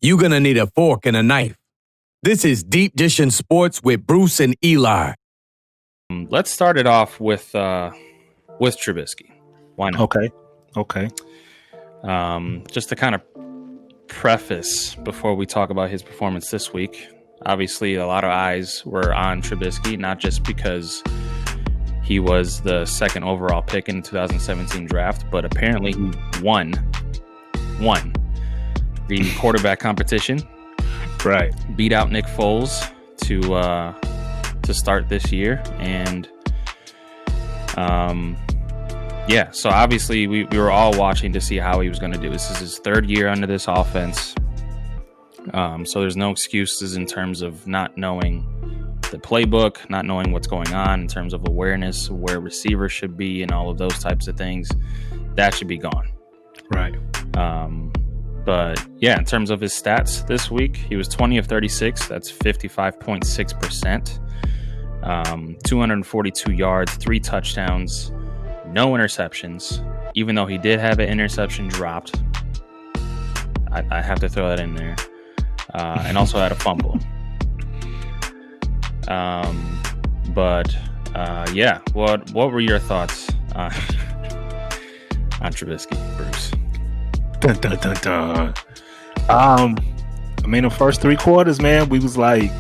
you're going to need a fork and a knife. This is Deep Dishing Sports with Bruce and Eli. Let's start it off with Trubisky. Why not? Okay. Just to kind of preface before we talk about his performance this week, obviously a lot of eyes were on Trubisky, not just because he was the second overall pick in the 2017 draft, but apparently he won the quarterback competition. Right. Beat out Nick Foles to start this year. And so obviously we were all watching to see how he was going to do. This is his third year under this offense. So there's no excuses in terms of not knowing the playbook, not knowing what's going on in terms of awareness, where receivers should be and all of those types of things. That should be gone. Right. But yeah, in terms of his stats this week, he was 20 of 36. That's 55.6%. 242 yards, 3 touchdowns, no interceptions, even though he did have an interception dropped. I have to throw that in there. And also had a fumble. What were your thoughts on Trubisky, Bruce? Dun, dun, dun, dun. I mean, the first 3 quarters, man, we was like,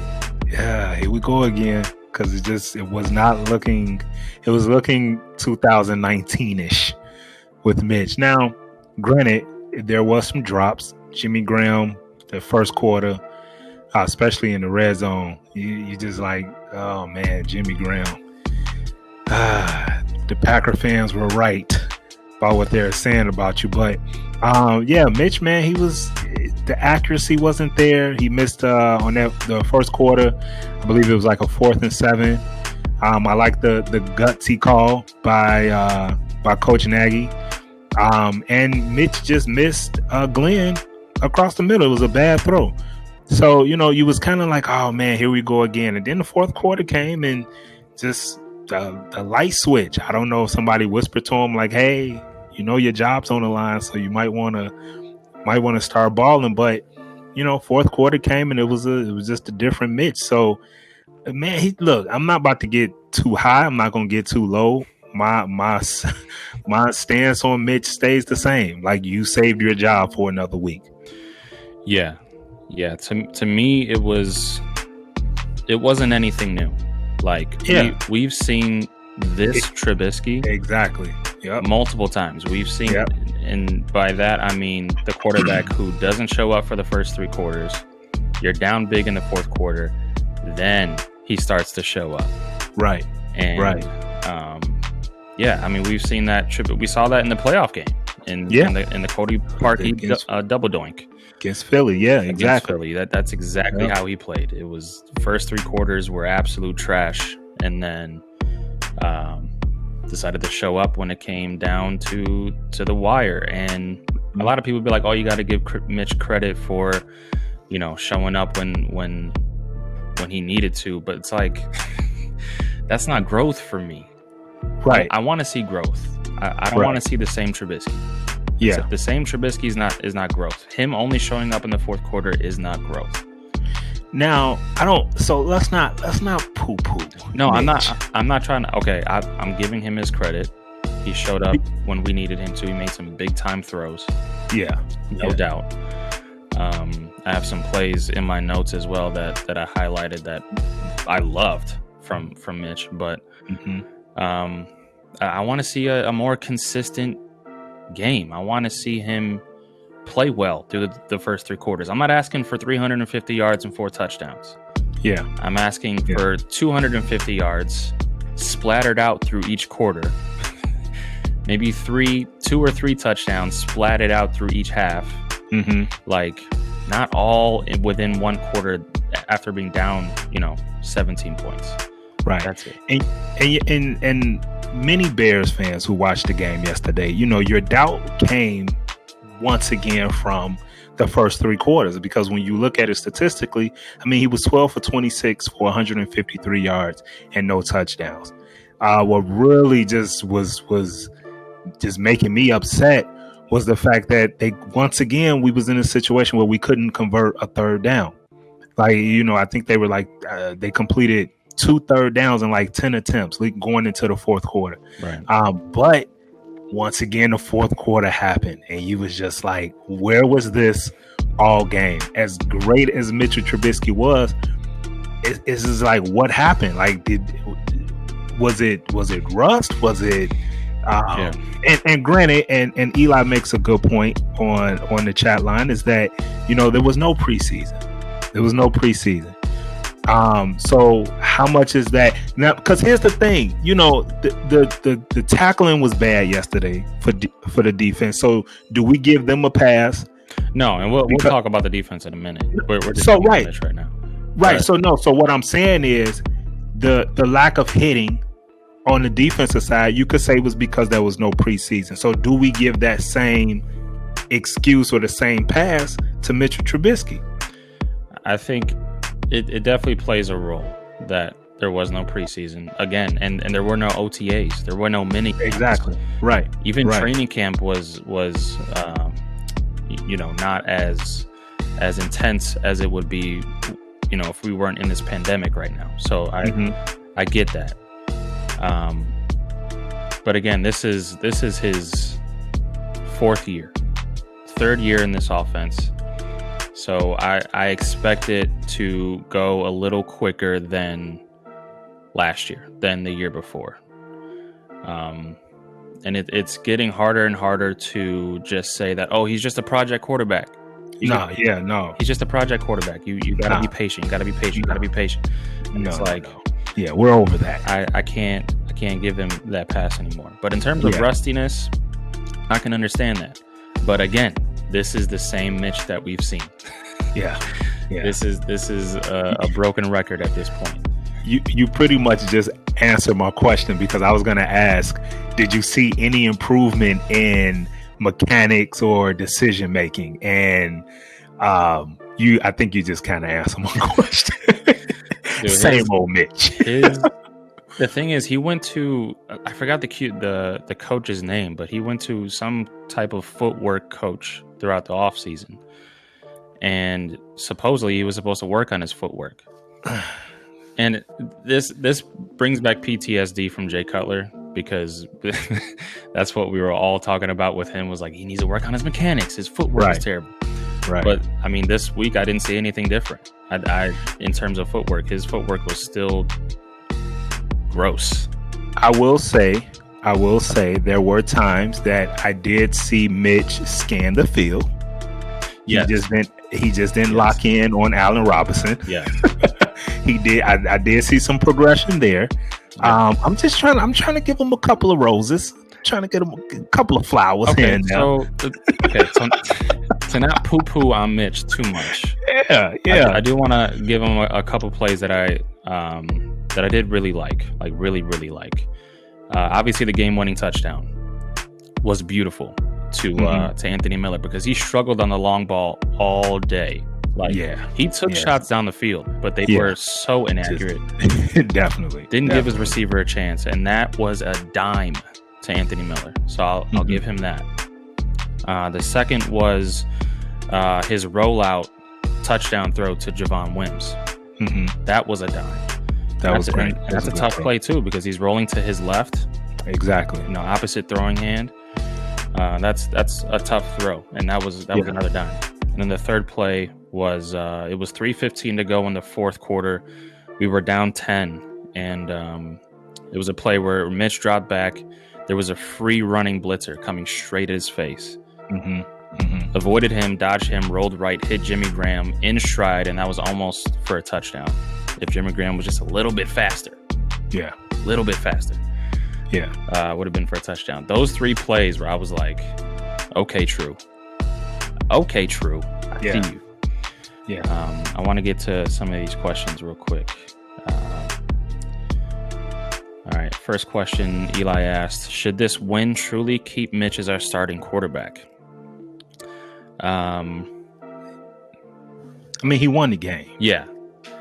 yeah, here we go again. Because it was looking 2019-ish with Mitch. Now, granted, there was some drops. Jimmy Graham, the first quarter, especially in the red zone, you just like, oh man, Jimmy Graham. The Packer fans were right about what they were saying about you. But Mitch, man, the accuracy wasn't there. He missed on the first quarter. I believe it was like a 4th and 7. I like the gutsy call by Coach Maggie. And Mitch just missed Glenn across the middle. It was a bad throw. So, you was kind of like, oh man, here we go again. And then the fourth quarter came and just the light switch. I don't know if somebody whispered to him like, hey, your job's on the line, so you might want to start balling. But, fourth quarter came and it was just a different Mitch. So, man, look, I'm not about to get too high. I'm not going to get too low. My stance on Mitch stays the same. Like, you saved your job for another week. Yeah. To me, it wasn't anything new. Like, we've seen this Trubisky exactly. Yep. Multiple times. We've seen, and by that I mean the quarterback who doesn't show up for the first 3 quarters. You're down big in the fourth quarter, then he starts to show up. Right. And we've seen that. We saw that in the playoff game in the Cody Park double doink against Philly. Yeah, exactly. Against Philly. That's exactly how he played. It was the first 3 quarters were absolute trash, and then decided to show up when it came down to the wire. And a lot of people be like, oh, you got to give Mitch credit for showing up when he needed to, but it's like that's not growth for me. Right. I want to see growth. I don't want to see the same Trubisky. Yeah. The same Trubisky is not growth. Him only showing up in the fourth quarter is not growth. Now, so let's not poo-poo. No, Mitch. I'm not trying to. Okay, I'm giving him his credit. He showed up when we needed him to. He made some big time throws. Yeah. No doubt. I have some plays in my notes as well that I highlighted that I loved from Mitch, but I want to see a more consistent game. I want to see him play well through the first 3 quarters. I'm not asking for 350 yards and 4 touchdowns. Yeah. I'm asking for 250 yards splattered out through each quarter. Maybe 2 or 3 touchdowns splatted out through each half. Like, not all within 1 quarter after being down, 17 points. Right. That's it. And many Bears fans who watched the game yesterday, your doubt came once again from the first 3 quarters, because when you look at it statistically, I mean, he was 12 for 26 for 153 yards and no touchdowns. What really just was just making me upset was the fact that we was in a situation where we couldn't convert a third down. Like, I think they were like, they completed 2 third downs in like 10 attempts going into the fourth quarter. Right. But once again, the fourth quarter happened, and you was just like, where was this all game? As great as Mitch Trubisky was, it's just like, what happened? Like, was it rust? Was it? And granted, and Eli makes a good point on the chat line, is that there was no preseason. So how much is that now? Because here's the thing, the tackling was bad yesterday for the defense. So do we give them a pass? No, and we'll talk about the defense in a minute. We're just so right now. Right. But, So what I'm saying is the lack of hitting on the defensive side, you could say, was because there was no preseason. So do we give that same excuse or the same pass to Mitch Trubisky? I think it definitely plays a role that there was no preseason again, and there were no OTAs, there were no mini camps. Exactly. Right. Even training camp was not as intense as it would be, if we weren't in this pandemic right now. So I get that. But again, this is his third year in this offense. So I expect it to go a little quicker than last year, than the year before. And it's getting harder and harder to just say that, oh, he's just a project quarterback. No. He's just a project quarterback. You got to be patient. You got to be patient. You got to be patient. And it's like, yeah, we're over that. I can't give him that pass anymore. But in terms of rustiness, I can understand that. But again, this is the same Mitch that we've seen. Yeah. This is a broken record at this point. You pretty much just answered my question, because I was going to ask, did you see any improvement in mechanics or decision making? And I think you just kind of answered my question. Dude, same old Mitch. The thing is, he went to, I forgot the coach's name, but he went to some type of footwork coach throughout the offseason. And supposedly he was supposed to work on his footwork. And this brings back PTSD from Jay Cutler, because that's what we were all talking about with him, was like, he needs to work on his mechanics. His footwork is terrible. Right. But I mean, this week I didn't see anything different. I in terms of footwork, his footwork was still gross. I will say there were times that I did see Mitch scan the field. He just didn't lock in on Allen Robinson. Yeah. He did. I did see some progression there. Yeah. I'm trying to give him a couple of roses. Trying to get him a couple of flowers here and there. So to not poo-poo on Mitch too much. Yeah. I do want to give him a couple plays that I did really like really, really like. Obviously, the game-winning touchdown was beautiful to Anthony Miller, because he struggled on the long ball all day. He took shots down the field, but they were so inaccurate. Definitely. Didn't give his receiver a chance, and that was a dime to Anthony Miller. So I'll give him that. The second was his rollout touchdown throw to Javon Wims. That was a dime. That was great. That's a tough play too, because he's rolling to his left. Exactly. Opposite throwing hand. That's a tough throw, and that was another dime. And then the third play was it was 3:15 to go in the fourth quarter. We were down 10, and it was a play where Mitch dropped back. There was a free running blitzer coming straight at his face. Avoided him, dodged him, rolled right, hit Jimmy Graham in stride, and that was almost for a touchdown. If Jimmy Graham was just a little bit faster. Yeah. A little bit faster. Yeah. Would have been for a touchdown. Those three plays where I was like, okay, true. I see you. Yeah. I want to get to some of these questions real quick. All right. First question Eli asked, should this win truly keep Mitch as our starting quarterback? I mean, he won the game. Yeah.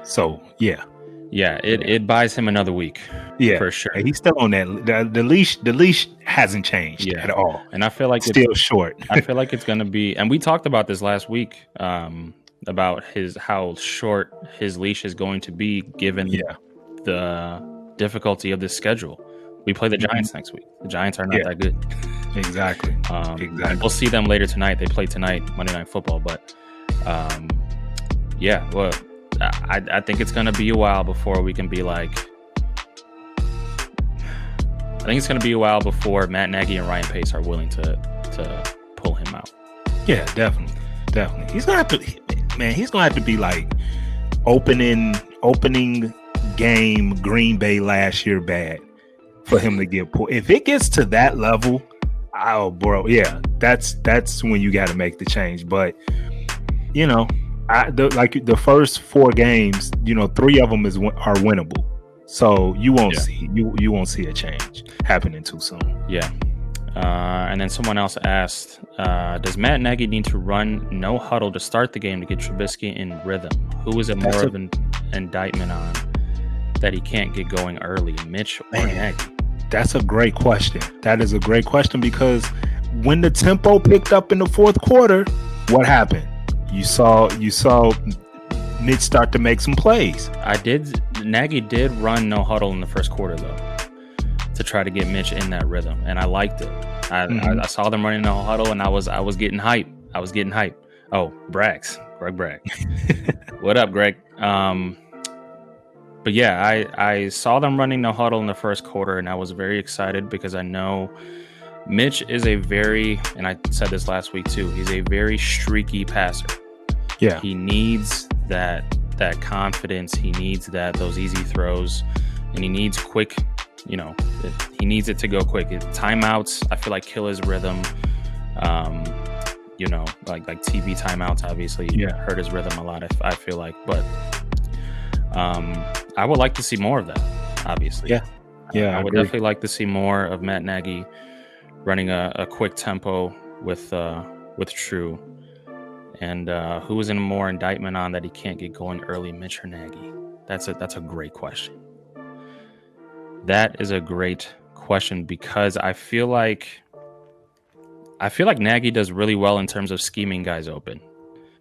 So, yeah. Yeah, it buys him another week. Yeah, for sure. He's still on that. The leash hasn't changed at all. And I feel like it's still short. I feel like it's going to be, and we talked about this last week, about how short his leash is going to be given the difficulty of this schedule. We play the Giants next week. The Giants are not that good. Exactly. And we'll see them later tonight. They play tonight, Monday Night Football. But well, I think it's going to be a while before we can be like. I think it's going to be a while before Matt Nagy and Ryan Pace are willing to pull him out. Yeah, definitely. He's going to have to, man. He's going to have to be like opening game Green Bay last year bad for him to get pulled. If it gets to that level, oh, bro, yeah, that's when you got to make the change. But the first 4 games, 3 of them are winnable. So you won't see a change happening too soon. Yeah. And then someone else asked, does Matt Nagy need to run no huddle to start the game to get Trubisky in rhythm? Who is it more of an indictment on that he can't get going early, Mitch or Nagy? That's a great question. That is a great question, because when the tempo picked up in the fourth quarter, what happened? You saw Mitch start to make some plays. Nagy did run no huddle in the first quarter though, to try to get Mitch in that rhythm, and I liked it. I saw them running no huddle, and I was getting hype. Oh, Greg Bragg. What up, Greg? But yeah, I saw them running no huddle in the first quarter, and I was very excited because I know Mitch is and I said this last week too, he's a very streaky passer. Yeah. He needs that confidence. He needs those easy throws, and he needs quick, he needs it to go quick. Timeouts, I feel like, kill his rhythm. Like TV timeouts obviously hurt his rhythm a lot, I feel like. But I would like to see more of that, obviously. Yeah, I would definitely like to see more of Matt Nagy running a quick tempo with True. And who is in more indictment on that he can't get going early, Mitch or Nagy? That's a great question. That is a great question, because I feel like Nagy does really well in terms of scheming guys open.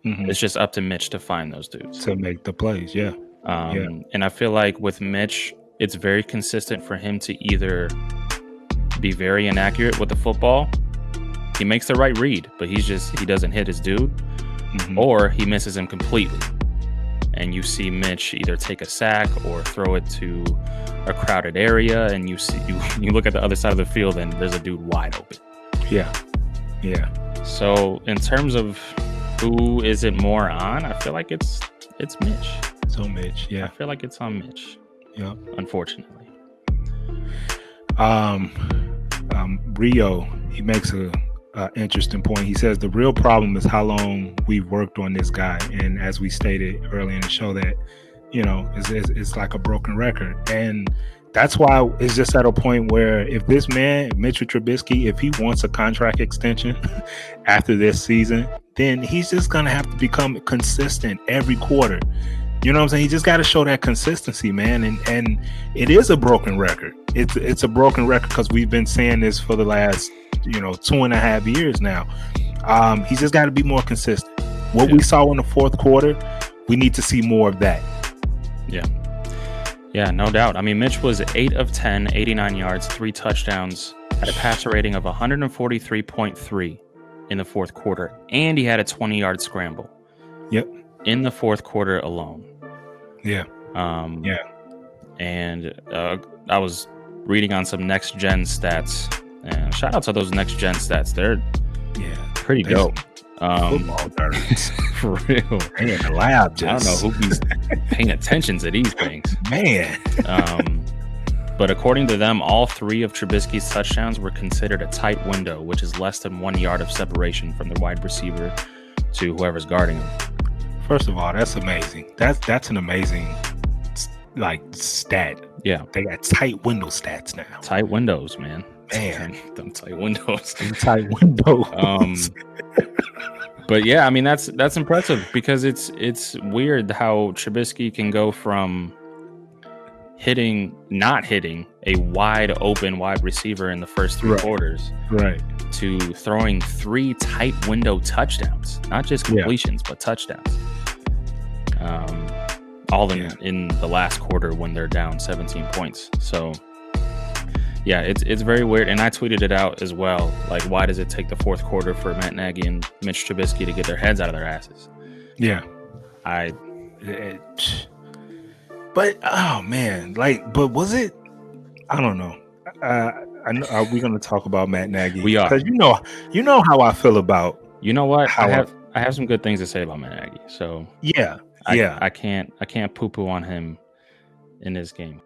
Mm-hmm. It's just up to Mitch to find those dudes to make the plays. Yeah. And I feel like with Mitch, it's very consistent for him to either be very inaccurate with the football. He makes the right read, but he doesn't hit his dude. Mm-hmm. Or he misses him completely, and you see Mitch either take a sack or throw it to a crowded area, and you look at the other side of the field and there's a dude wide open. Yeah. So in terms of who is it more on, I feel like it's Mitch. So Mitch, yeah. I feel like it's on Mitch. Yeah. Unfortunately. Rio, he makes a interesting point. He says the real problem is how long we've worked on this guy, and as we stated earlier in the show, that it's like a broken record, and that's why it's just at a point where if this man Mitch Trubisky, if he wants a contract extension after this season, then he's just gonna have to become consistent every quarter. You know what I'm saying? He just got to show that consistency, man. And it is a broken record. It's a broken record because we've been saying this for the last 2.5 years now. He's just got to be more consistent. What we saw in the fourth quarter, we need to see more of that. Yeah, no doubt. I mean, Mitch was 8 of 10, 89 yards, 3 touchdowns, had a passer rating of 143.3 in the fourth quarter, and he had a 20-yard scramble. Yep. In the fourth quarter alone. Yeah. And I was reading on some next gen stats, and shout out to those next gen stats. They're pretty dope. Football nerds. For real. Man, the lab I don't know who's paying attention to these things. Man. But according to them, all 3 of Trubisky's touchdowns were considered a tight window, which is less than 1 yard of separation from the wide receiver to whoever's guarding him. First of all, that's amazing. That's an amazing stat. Yeah, they got tight window stats now. Tight windows, man. Man, them tight windows. Tight windows. But yeah, I mean that's impressive, because it's weird how Trubisky can go from not hitting a wide open wide receiver in the first three quarters, right, to throwing 3 tight window touchdowns, not just completions, but touchdowns. All in the last quarter when they're down 17 points. So yeah, it's very weird. And I tweeted it out as well. Like, why does it take the fourth quarter for Matt Nagy and Mitch Trubisky to get their heads out of their asses? Yeah. But oh man, but was it? I don't know. I know. Are we going to talk about Matt Nagy? We are, because you know how I feel about. You know what? I have some good things to say about Matt Nagy. So yeah, I can't poo poo on him in this game.